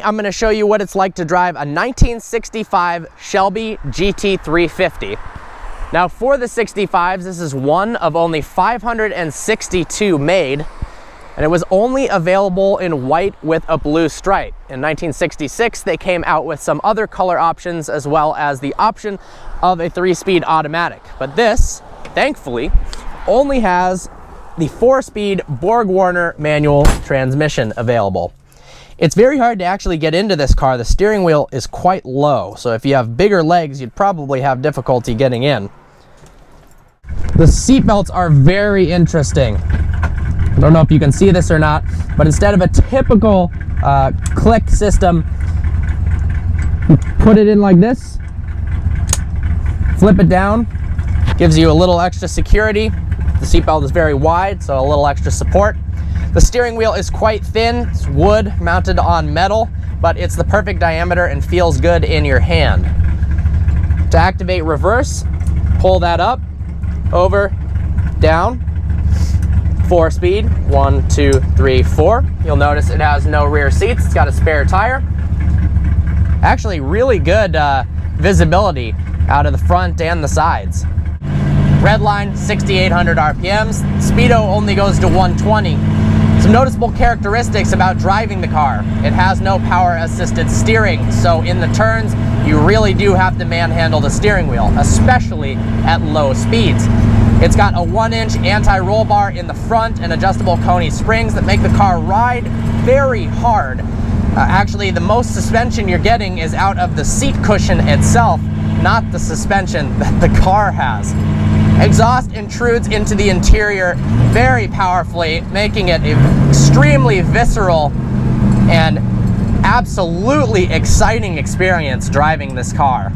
I'm going to show you what it's like to drive a 1965 Shelby GT350. Now for the 65s, this is one of only 562 made, and it was only available in white with a blue stripe. In 1966, they came out with some other color options as well as the option of a 3-speed automatic. But this, thankfully, only has the 4-speed Borg-Warner manual transmission available. It's very hard to actually get into this car. The steering wheel is quite low, so if you have bigger legs, you'd probably have difficulty getting in. The seat belts are very interesting. I don't know if you can see this or not, but instead of a typical click system, you put it in like this, flip it down, gives you a little extra security. The seat belt is very wide, so a little extra support. The steering wheel is quite thin. It's wood mounted on metal, but it's the perfect diameter and feels good in your hand. To activate reverse, pull that up, over, down, 4-speed, 1, 2, 3, 4. You'll notice it has no rear seats. It's got a spare tire. Actually, really good visibility out of the front and the sides. Red line, 6,800 RPMs. Speedo only goes to 120. Some noticeable characteristics about driving the car. It has no power-assisted steering, so in the turns, you really do have to manhandle the steering wheel, especially at low speeds. It's got a 1-inch anti-roll bar in the front and adjustable Coney springs that make the car ride very hard. Actually, the most suspension you're getting is out of the seat cushion itself, not the suspension that the car has. Exhaust intrudes into the interior very powerfully, making it an extremely visceral and absolutely exciting experience driving this car.